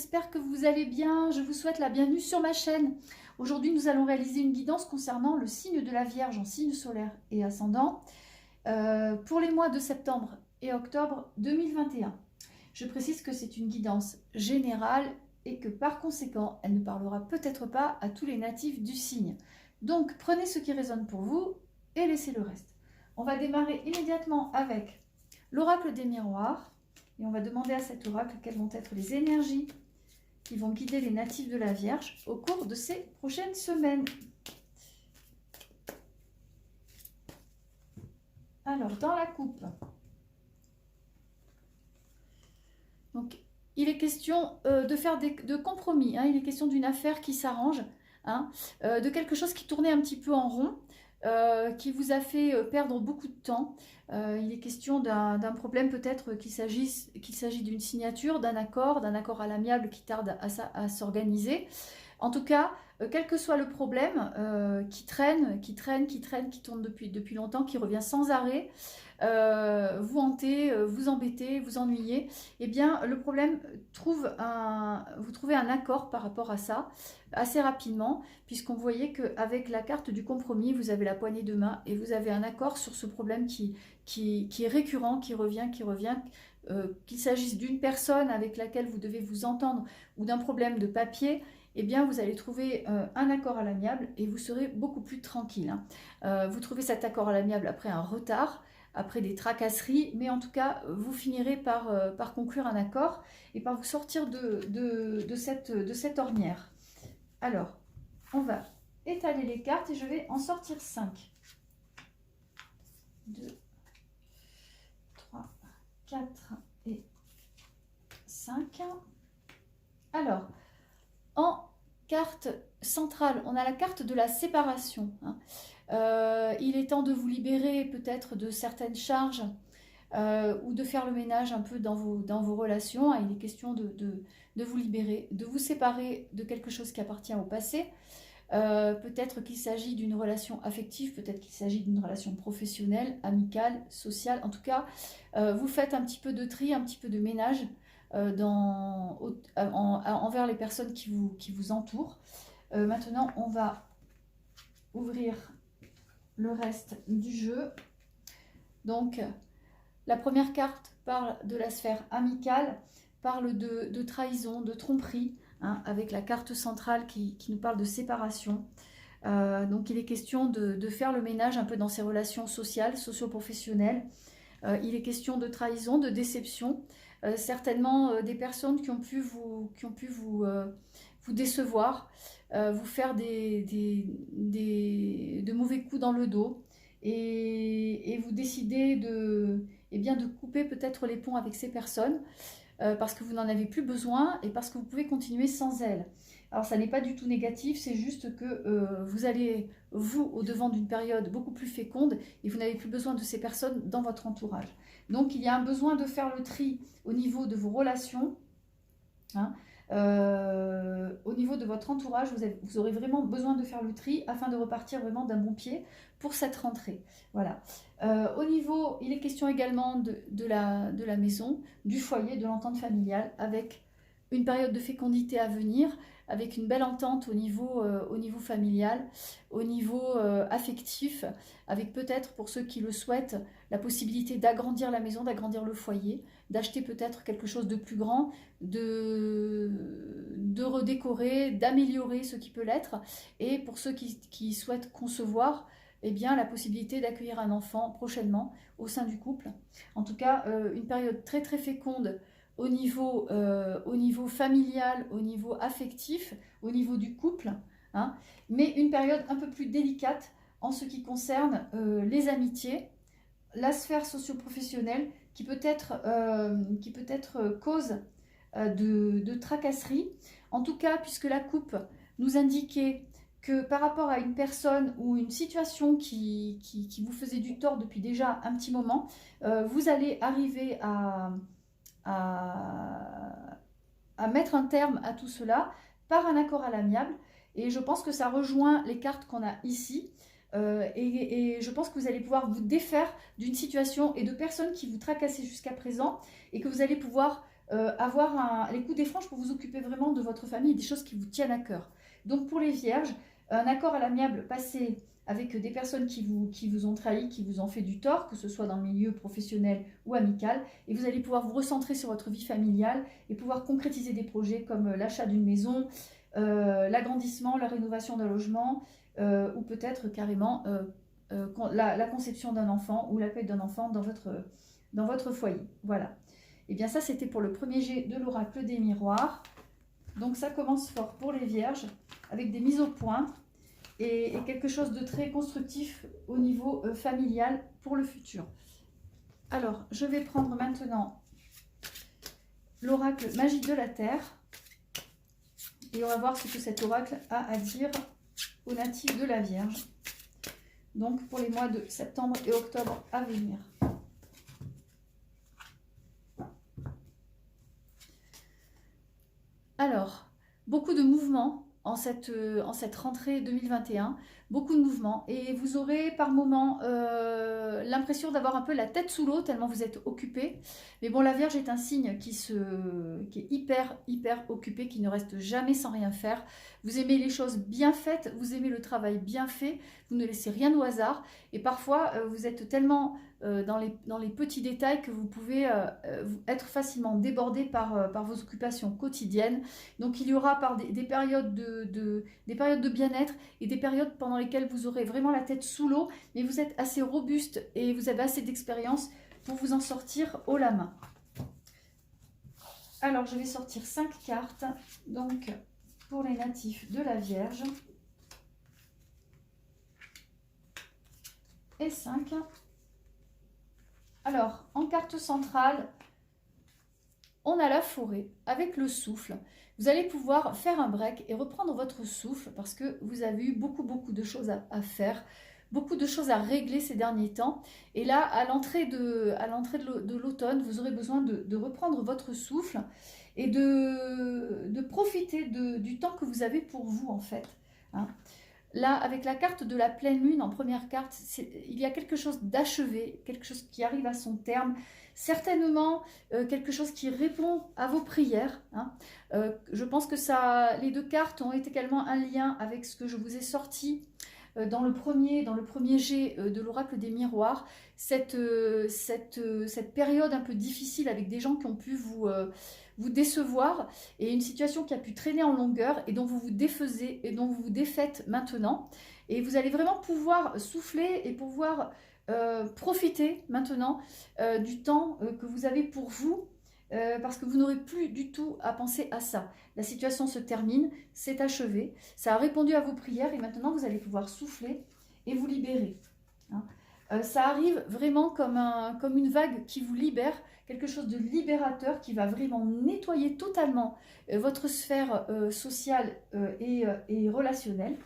j'espère que vous allez bien. Je vous souhaite la bienvenue sur ma chaîne. Aujourd'hui, nous allons réaliser une guidance concernant le signe de la Vierge en signe solaire et ascendant pour les mois de septembre et octobre 2021. Je précise que c'est une guidance générale et que par conséquent, elle ne parlera peut-être pas à tous les natifs du signe. Donc, prenez ce qui résonne pour vous et laissez le reste. On va démarrer immédiatement avec l'oracle des miroirs. Et on va demander à cet oracle quelles vont être les énergies qui vont guider les natifs de la Vierge au cours de ces prochaines semaines. Alors, dans la coupe, donc, il est question de faire de compromis. Hein, il est question d'une affaire qui s'arrange, hein, de quelque chose qui tournait un petit peu en rond, qui vous a fait perdre beaucoup de temps. Il est question d'un problème, peut-être qu'il s'agit d'une signature, d'un accord à l'amiable qui tarde à s'organiser. En tout cas, quel que soit le problème, qui tourne depuis longtemps, qui revient sans arrêt, vous hantez, vous embêtez, vous ennuyez, eh bien le problème vous trouvez un accord par rapport à ça assez rapidement, puisqu'on voyait qu'avec la carte du compromis, vous avez la poignée de main et vous avez un accord sur ce problème qui est récurrent, qui revient, qu'il s'agisse d'une personne avec laquelle vous devez vous entendre ou d'un problème de papier. Eh bien, vous allez trouver un accord à l'amiable et vous serez beaucoup plus tranquille. Hein. Vous trouvez cet accord à l'amiable après un retard, après des tracasseries, mais en tout cas, vous finirez par conclure un accord et par vous sortir de cette ornière. Alors, on va étaler les cartes et je vais en sortir 5. 2, 3, 4 et 5. Alors, en carte centrale, on a la carte de la séparation. Hein. Il est temps de vous libérer peut-être de certaines charges ou de faire le ménage un peu dans vos relations. Hein. Il est question de vous libérer, de vous séparer de quelque chose qui appartient au passé. Peut-être qu'il s'agit d'une relation affective, peut-être qu'il s'agit d'une relation professionnelle, amicale, sociale. En tout cas, vous faites un petit peu de tri, un petit peu de ménage envers les personnes qui vous entourent. Maintenant, on va ouvrir le reste du jeu. Donc, la première carte parle de la sphère amicale, parle de trahison, de tromperie, hein, avec la carte centrale qui nous parle de séparation. Donc, il est question de faire le ménage un peu dans ses relations sociales, socio-professionnelles. Il est question de trahison, de déception. Certainement des personnes qui ont pu vous décevoir, vous faire de mauvais coups dans le dos et vous décidez de couper peut-être les ponts avec ces personnes parce que vous n'en avez plus besoin et parce que vous pouvez continuer sans elles. Alors ça n'est pas du tout négatif, c'est juste que vous allez, au-devant d'une période beaucoup plus féconde et vous n'avez plus besoin de ces personnes dans votre entourage. Donc il y a un besoin de faire le tri au niveau de vos relations, hein. Au niveau de votre entourage, vous aurez vraiment besoin de faire le tri afin de repartir vraiment d'un bon pied pour cette rentrée. Voilà. Au niveau, il est question également de la maison, du foyer, de l'entente familiale, avec une période de fécondité à venir, avec une belle entente au niveau familial, au niveau affectif, avec peut-être pour ceux qui le souhaitent, la possibilité d'agrandir la maison, d'agrandir le foyer, d'acheter peut-être quelque chose de plus grand, de redécorer, d'améliorer ce qui peut l'être, et pour ceux qui souhaitent concevoir, eh bien, la possibilité d'accueillir un enfant prochainement au sein du couple. En tout cas, une période très très féconde au niveau familial, au niveau affectif, au niveau du couple, hein, mais une période un peu plus délicate en ce qui concerne les amitiés, la sphère socio-professionnelle qui peut être cause de tracasserie. En tout cas, puisque la coupe nous indiquait que par rapport à une personne ou une situation qui vous faisait du tort depuis déjà un petit moment, vous allez arriver à mettre un terme à tout cela par un accord à l'amiable. Et je pense que ça rejoint les cartes qu'on a ici. Et je pense que vous allez pouvoir vous défaire d'une situation et de personnes qui vous tracassaient jusqu'à présent et que vous allez pouvoir avoir les coups des franges pour vous occuper vraiment de votre famille et des choses qui vous tiennent à cœur. Donc pour les vierges, un accord à l'amiable passé avec des personnes qui vous ont trahi, qui vous ont fait du tort, que ce soit dans le milieu professionnel ou amical, et vous allez pouvoir vous recentrer sur votre vie familiale et pouvoir concrétiser des projets comme l'achat d'une maison, l'agrandissement, la rénovation d'un logement, ou peut-être carrément la conception d'un enfant ou l'accueil d'un enfant dans votre foyer. Voilà. Et bien ça, c'était pour le premier jet de l'oracle des miroirs. Donc ça commence fort pour les vierges, avec des mises au point et quelque chose de très constructif au niveau familial pour le futur. Alors, je vais prendre maintenant l'oracle magique de la Terre et on va voir ce que cet oracle a à dire aux natifs de la Vierge. Donc, pour les mois de septembre et octobre à venir. Alors, beaucoup de mouvements en cette rentrée 2021, beaucoup de mouvements, et vous aurez par moments l'impression d'avoir un peu la tête sous l'eau tellement vous êtes occupé. Mais bon, la Vierge est un signe qui est hyper occupé, qui ne reste jamais sans rien faire. Vous aimez les choses bien faites, vous aimez le travail bien fait, vous ne laissez rien au hasard, et parfois vous êtes tellement dans les petits détails que vous pouvez être facilement débordé par vos occupations quotidiennes. Donc il y aura des périodes des périodes de bien-être et des périodes pendant lesquelles vous aurez vraiment la tête sous l'eau, mais vous êtes assez robuste et vous avez assez d'expérience pour vous en sortir haut la main. Alors je vais sortir 5 cartes, donc pour les natifs de la Vierge. Et 5. Alors, en carte centrale, on a la forêt avec le souffle. Vous allez pouvoir faire un break et reprendre votre souffle parce que vous avez eu beaucoup de choses à faire, beaucoup de choses à régler ces derniers temps. Et là, à l'entrée de l'automne, vous aurez besoin de reprendre votre souffle et de profiter du temps que vous avez pour vous en fait. Hein. Là, avec la carte de la pleine lune en première carte, il y a quelque chose d'achevé, quelque chose qui arrive à son terme, certainement quelque chose qui répond à vos prières. Hein. Je pense que les deux cartes ont également un lien avec ce que je vous ai sorti dans le premier jet de l'oracle des miroirs, cette période un peu difficile avec des gens qui ont pu vous décevoir et une situation qui a pu traîner en longueur et dont vous vous défaisez et dont vous vous défaites maintenant. Et vous allez vraiment pouvoir souffler et pouvoir profiter maintenant du temps que vous avez pour vous parce que vous n'aurez plus du tout à penser à ça. La situation se termine, c'est achevé, ça a répondu à vos prières et maintenant vous allez pouvoir souffler et vous libérer. Hein. Ça arrive vraiment comme une vague qui vous libère, quelque chose de libérateur qui va vraiment nettoyer totalement votre sphère sociale et relationnelle.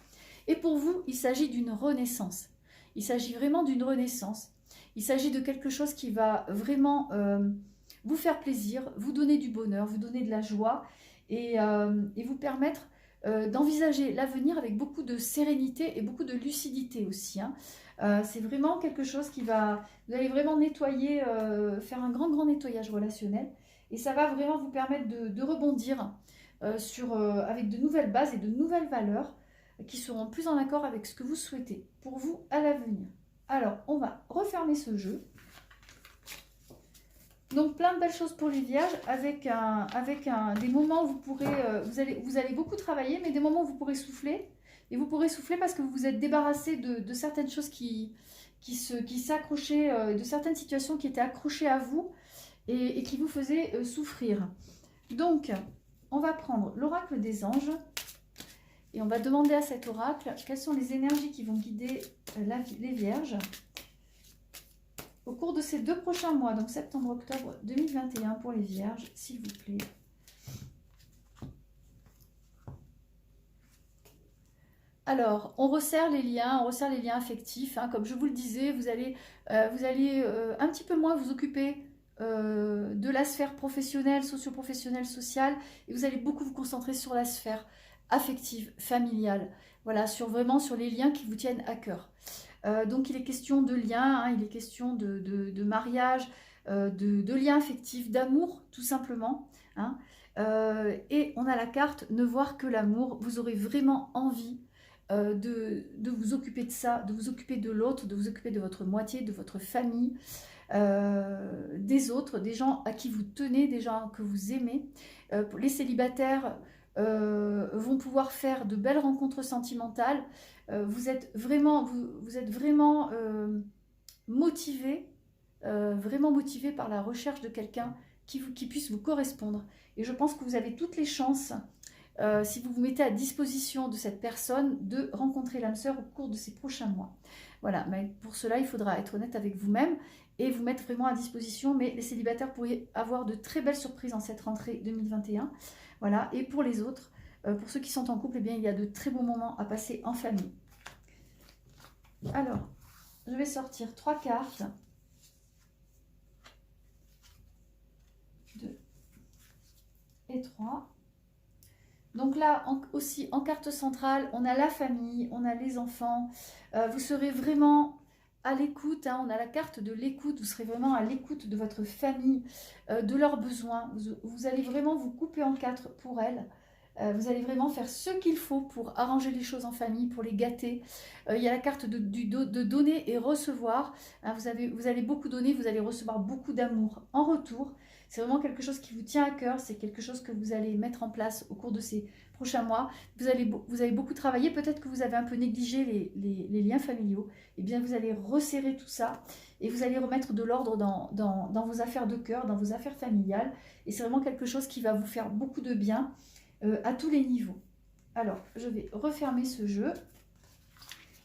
Et pour vous, il s'agit d'une renaissance. Il s'agit vraiment d'une renaissance. Il s'agit de quelque chose qui va vraiment vous faire plaisir, vous donner du bonheur, vous donner de la joie et vous permettre d'envisager l'avenir avec beaucoup de sérénité et beaucoup de lucidité aussi. Hein. C'est vraiment quelque chose vous allez vraiment nettoyer, faire un grand nettoyage relationnel et ça va vraiment vous permettre de rebondir avec de nouvelles bases et de nouvelles valeurs qui seront plus en accord avec ce que vous souhaitez pour vous à l'avenir. Alors, on va refermer ce jeu. Donc plein de belles choses pour les vierges avec des moments où vous allez beaucoup travailler, mais des moments où vous pourrez souffler. Et vous pourrez souffler parce que vous vous êtes débarrassé de certaines choses qui s'accrochaient, de certaines situations qui étaient accrochées à vous et qui vous faisaient souffrir. Donc, on va prendre l'oracle des anges et on va demander à cet oracle quelles sont les énergies qui vont guider les vierges au cours de ces 2 prochains mois, donc septembre-octobre 2021 pour les vierges, s'il vous plaît. Alors, on resserre les liens affectifs. Hein, comme je vous le disais, vous allez un petit peu moins vous occuper de la sphère professionnelle, socio-professionnelle, sociale, et vous allez beaucoup vous concentrer sur la sphère affective, familiale. Voilà, vraiment sur les liens qui vous tiennent à cœur. Donc il est question de liens, hein, il est question de mariage, de liens affectifs, d'amour, tout simplement. Hein. Et on a la carte ne voir que l'amour. Vous aurez vraiment envie de vous occuper de ça, de vous occuper de l'autre, de vous occuper de votre moitié, de votre famille, des autres, des gens à qui vous tenez, des gens que vous aimez. Les célibataires vont pouvoir faire de belles rencontres sentimentales. Vous êtes vraiment, motivé, vraiment motivé par la recherche de quelqu'un qui puisse vous correspondre. Et je pense que vous avez toutes les chances, si vous vous mettez à disposition de cette personne, de rencontrer l'âme sœur au cours de ces prochains mois. Voilà, mais pour cela, il faudra être honnête avec vous-même et vous mettre vraiment à disposition. Mais les célibataires pourraient avoir de très belles surprises en cette rentrée 2021. Voilà, et pour les autres, pour ceux qui sont en couple, eh bien, il y a de très beaux moments à passer en famille. Alors, je vais sortir 3 cartes. 2 et 3. Donc là, aussi en carte centrale, on a la famille, on a les enfants. Vous serez vraiment à l'écoute, hein, on a la carte de l'écoute, vous serez vraiment à l'écoute de votre famille, de leurs besoins. Vous allez vraiment vous couper en 4 pour elles. Vous allez vraiment faire ce qu'il faut pour arranger les choses en famille, pour les gâter. Il y a la carte de donner et recevoir. Hein, vous allez beaucoup donner, vous allez recevoir beaucoup d'amour en retour. C'est vraiment quelque chose qui vous tient à cœur, c'est quelque chose que vous allez mettre en place au cours de ces prochains mois. Vous avez beaucoup travaillé, peut-être que vous avez un peu négligé les liens familiaux. Eh bien, vous allez resserrer tout ça et vous allez remettre de l'ordre dans vos affaires de cœur, dans vos affaires familiales. Et c'est vraiment quelque chose qui va vous faire beaucoup de bien à tous les niveaux. Alors, je vais refermer ce jeu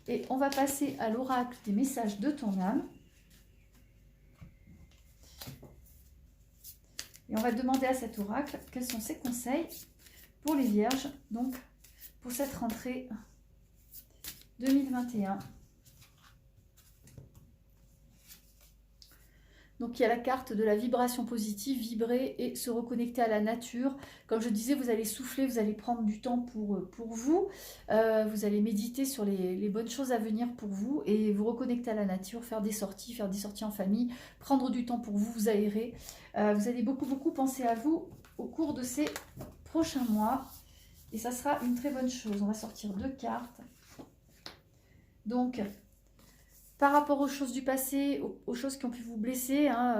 et on va passer à l'oracle des messages de ton âme. Et on va demander à cet oracle quels sont ses conseils pour les vierges, donc pour cette rentrée 2021. Donc il y a la carte de la vibration positive, vibrer et se reconnecter à la nature. Comme je disais, vous allez souffler, vous allez prendre du temps pour vous. Vous allez méditer sur les bonnes choses à venir pour vous et vous reconnecter à la nature, faire des sorties en famille, prendre du temps pour vous, vous aérer. Vous allez beaucoup penser à vous au cours de ces prochains mois. Et ça sera une très bonne chose. On va sortir 2 cartes. Donc, par rapport aux choses du passé, aux choses qui ont pu vous blesser, hein,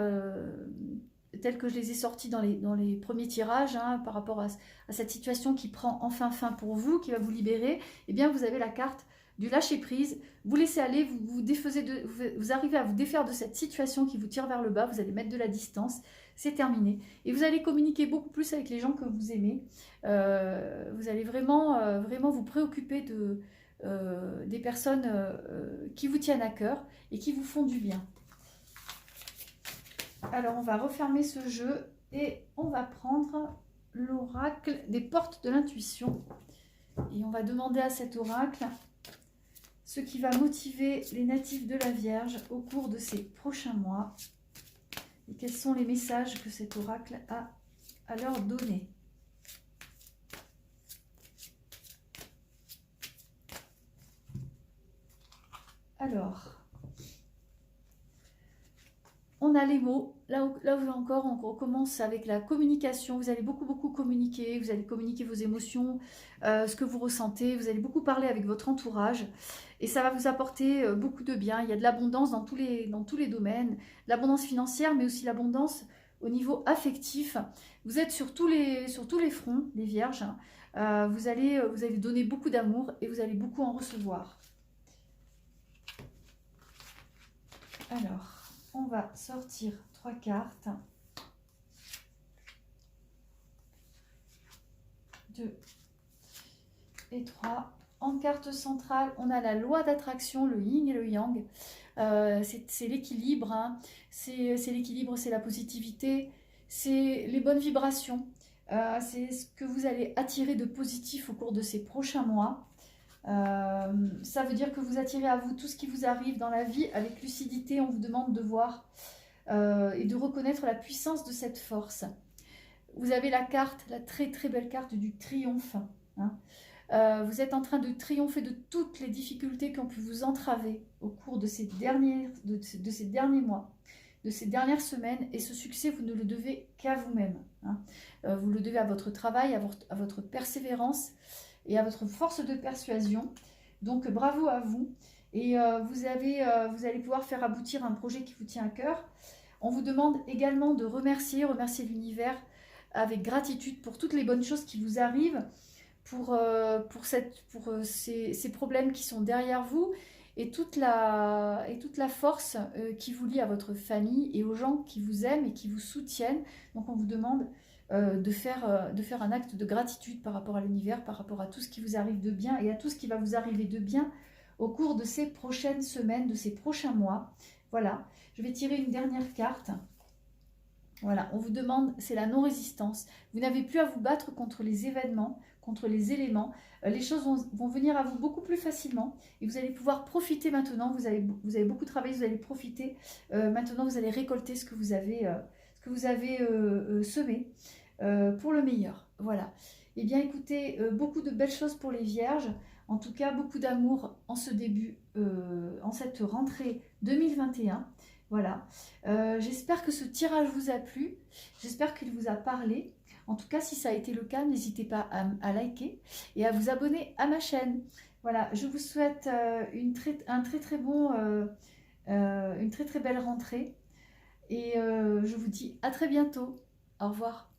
telles que je les ai sorties dans les premiers tirages, hein, par rapport à cette situation qui prend enfin fin pour vous, qui va vous libérer, eh bien vous avez la carte du lâcher-prise. Vous laissez aller, vous arrivez à vous défaire de cette situation qui vous tire vers le bas, vous allez mettre de la distance, c'est terminé. Et vous allez communiquer beaucoup plus avec les gens que vous aimez. Vous allez vraiment vous préoccuper des personnes qui vous tiennent à cœur et qui vous font du bien. Alors on va refermer ce jeu et on va prendre l'oracle des portes de l'intuition et on va demander à cet oracle ce qui va motiver les natifs de la Vierge au cours de ces prochains mois et quels sont les messages que cet oracle a à leur donner. Alors, on a les mots. Là encore, on recommence avec la communication. Vous allez beaucoup communiquer. Vous allez communiquer vos émotions, ce que vous ressentez. Vous allez beaucoup parler avec votre entourage. Et ça va vous apporter beaucoup de bien. Il y a de l'abondance dans tous les domaines. L'abondance financière, mais aussi l'abondance au niveau affectif. Vous êtes sur tous les fronts, les vierges. Vous allez donner beaucoup d'amour et vous allez beaucoup en recevoir. Alors, on va sortir 3 cartes. 2 et 3. En carte centrale, on a la loi d'attraction, le yin et le yang. C'est l'équilibre, hein. C'est l'équilibre, c'est la positivité, c'est les bonnes vibrations. C'est ce que vous allez attirer de positif au cours de ces prochains mois. Ça veut dire que vous attirez à vous tout ce qui vous arrive dans la vie avec lucidité. On vous demande de voir et de reconnaître la puissance de cette force. Vous avez la carte, la très belle carte du triomphe, hein. Vous êtes en train de triompher de toutes les difficultés qui ont pu vous entraver au cours de ces derniers mois, de ces dernières semaines. Et ce succès, vous ne le devez qu'à vous-même, hein. Vous le devez à votre travail, à votre persévérance et à votre force de persuasion. Donc bravo à vous. Et vous allez pouvoir faire aboutir un projet qui vous tient à cœur. On vous demande également de remercier l'univers avec gratitude pour toutes les bonnes choses qui vous arrivent, pour ces problèmes qui sont derrière vous et toute la force qui vous lie à votre famille et aux gens qui vous aiment et qui vous soutiennent. Donc on vous demande de faire un acte de gratitude par rapport à l'univers, par rapport à tout ce qui vous arrive de bien et à tout ce qui va vous arriver de bien au cours de ces prochaines semaines, de ces prochains mois. Voilà, je vais tirer une dernière carte. Voilà, on vous demande, c'est la non-résistance. Vous n'avez plus à vous battre contre les événements, contre les éléments. Les choses vont venir à vous beaucoup plus facilement et vous allez pouvoir profiter maintenant. Vous avez beaucoup travaillé, vous allez profiter. Maintenant, vous allez récolter ce que vous avez semé pour le meilleur. Voilà. Eh bien, écoutez, beaucoup de belles choses pour les vierges. En tout cas, beaucoup d'amour en ce début, en cette rentrée 2021. Voilà, j'espère que ce tirage vous a plu, j'espère qu'il vous a parlé. En tout cas, si ça a été le cas, n'hésitez pas à liker et à vous abonner à ma chaîne. Voilà, je vous souhaite une très belle rentrée et je vous dis à très bientôt. Au revoir.